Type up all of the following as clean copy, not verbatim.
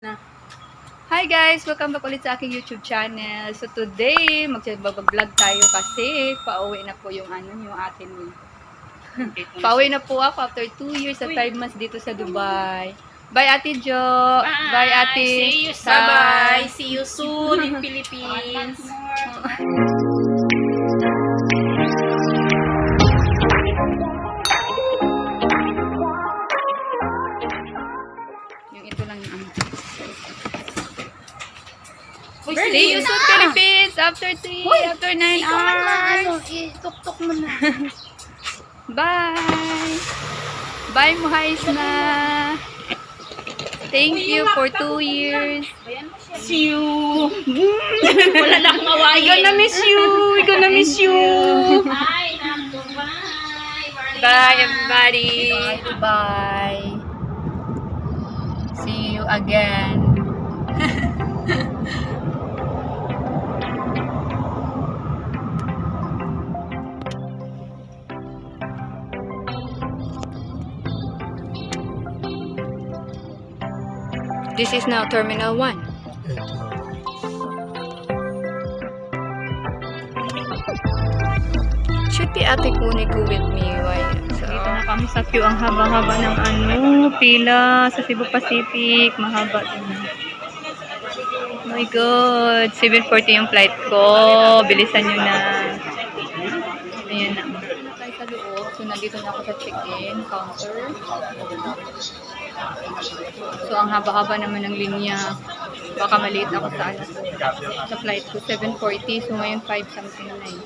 Na. Hi guys! Welcome back ulit sa aking YouTube channel. So today, mag-vlog tayo kasi pauwi na po yung atin. Pauwi na po ako after 2 years at 5 months dito sa Dubai. Bye Ate Jo! Bye Ate See you, Sam! bye. See you soon in Philippines. Yung ito lang yung Berlin. See you soon Philippines! After 9 hours! Tuk-tuk mo na. Bye! Bye Muhais na! Thank you for 2 years. See you. Wala na akong awayin. We gonna miss you! We gonna miss you! Bye, Nando. Bye. Bye everybody! Bye! See you again! This is now Terminal 1. Should be Ate Kuniko with me. Why? So, dito na kami sa queue. Ang haba-haba ng pila sa Cebu Pacific. Mahaba din. Oh my God. 7:40 yung flight ko. Bilisan nyo na. Ayan na. Tayo sa loob. So, nandito na ako sa check-in counter. So, ang haba-haba naman ng linya. Baka maliit ako sa flight ko. 7:40. So, ngayon 5 something na eh.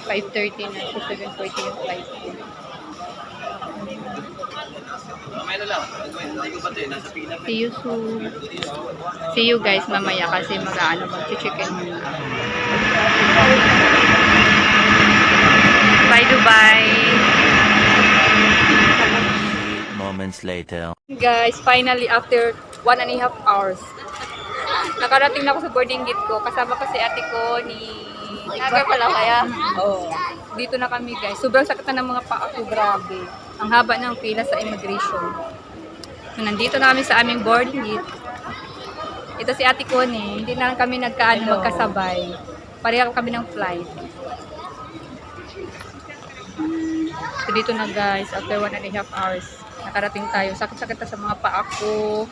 5:30 na. So, 7:40 yung flight ko. See you soon. See you guys mamaya kasi mag-chicken muna. Bye Dubai! Moments later. Guys, finally after 1.5 hours, nakarating na ako sa boarding gate ko. Kasama pa si ate ko ni Nagar pala kaya. Oh. Dito na kami guys. Sobrang sakit na ng mga paa ko, grabe. Ang haba ng pila sa immigration. So, nandito na kami sa aming boarding gate. Ito si ate ko ni. Hindi na lang kami magkasabay. Pareha kami ng flight. So, dito na guys, after 1.5 hours. Nakarating tayo. Sakit-sakit na sa mga paa ko.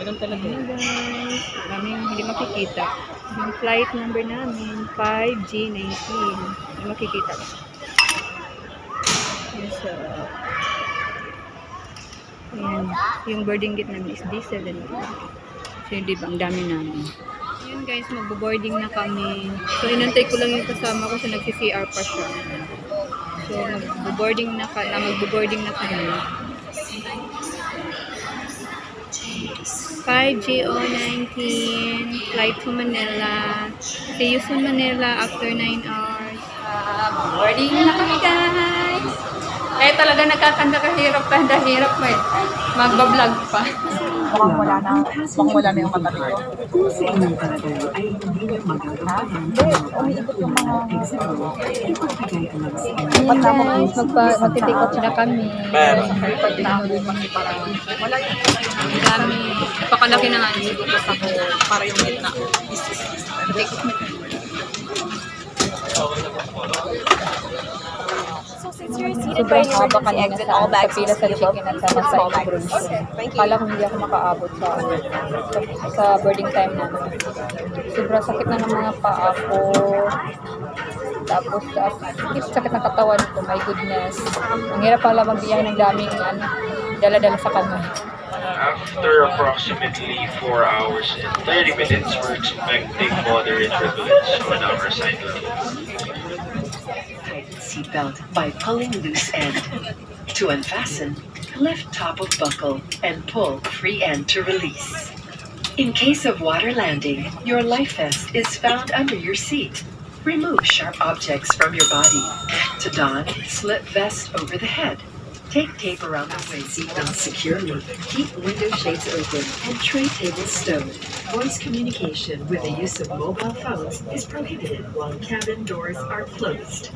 Ganun talaga. Guys, maraming hindi makikita. Yung flight number namin, 5G19. Hindi makikita. Yes, ayan. Yung boarding gate namin is D7. So, hindi ba? Ang dami namin. Ayun guys, magbo-boarding na kami. So, inantay ko lang yung kasama ko sa nagsi-CR pa siya. So, magbo-boarding na kami. 5GO19, flight to Manila. See you soon Manila after 9 hours. Boarding na kami guys. Kaya talaga nagkakanda-kahirap magbablog pa. Mukhang wala na yung mata ko. Kung sa inyong palagay ay hindi nyo magagampanan ang mga umiikot yung mga ipagpigay ko lang sa inyo. Ayun guys, magti-take off na kami. Pag nahulog kami para wala yung Ang dami. Pakalaki na nga siguro sa ko. para yung gitna. Take off na. Sobrang haba kanina sa pila sa chicken at sa immigration. Kala ko hindi ako makaabot sa boarding time namin. Sobrang sakit na ng mga paa ko. Tapos, sakit ng katawan ko. My goodness. Ang hirap pala magbiyahe ng daming dala-dala sa kamay. After approximately 4 hours and 30 minutes, we're expecting moderate turbulence on our side lanes. Tighten seatbelt by pulling loose end. To unfasten, lift top of buckle and pull free end to release. In case of water landing, your life vest is found under your seat. Remove sharp objects from your body. To don, slip vest over the head. Take tape around the waist. Seatbelt securely. Keep window shades open and tray tables stowed. Voice communication with the use of mobile phones is prohibited while cabin doors are closed.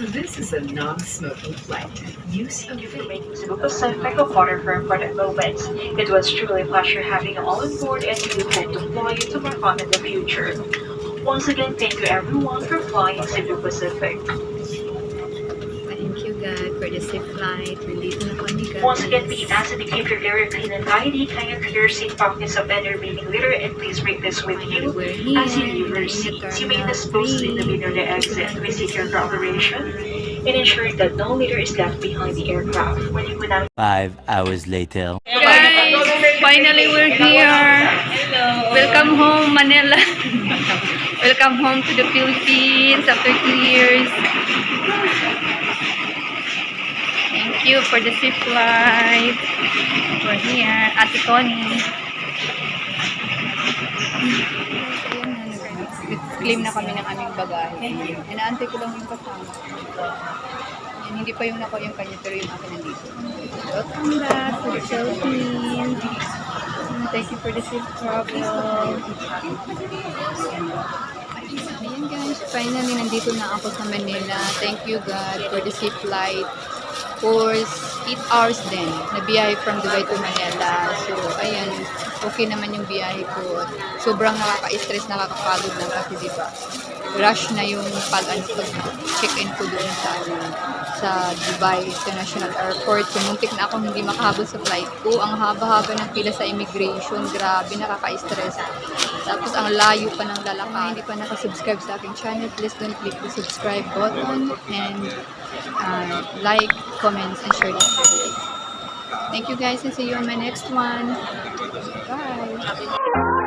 This is a non-smoking flight. Use of For making Cebu Pacific a waterfront for that moment. It was truly a pleasure having you all on board and we hope to fly you to more fun in the future. Once again, thank you everyone for flying Cebu Pacific. Thank you, God, for the safe flight. Nandito na kami, guys. Once again, we ask that you keep your very clean and tidy, kind clear seat pockets of any remaining litter, and please bring this with you We're here. as you leave your seats. You may dispose it in the bin or the exit. We seek your cooperation and ensure that no litter is left behind the aircraft. When you go down 5 hours later. Guys, finally we're here. Welcome home, Manila. Welcome home to the Philippines after 2 years. Thank you for the safe flight. We're here. Ate Connie. Claim na kami ng aming bagahe. Inaantay ko lang yung kasama. Yan, hindi pa yung nakuha yung kanya, pero yung akin nandito. Welcome back to the Philippines. Thank you for the safe travel. Ayan guys, finally nandito na ako sa Manila. Thank you God for the safe flight. For 8 hours din, na biyahe from Dubai to Manila. So, ayan, okay naman yung biyahe ko. Sobrang nakaka-stress, nakakapagod lang kasi diba, rush na yung pag-check-in ko doon sa Dubai International Airport. So, muntik na ako hindi makahabol sa flight ko. Ang haba-haba ng pila sa immigration. Grabe, nakaka-stress. Tapos, ang layo pa ng lalakad. Hindi pa nakasubscribe sa aking channel, please don't click the subscribe button and like, comments, and share this video. Thank you guys and see you on my next one. Bye!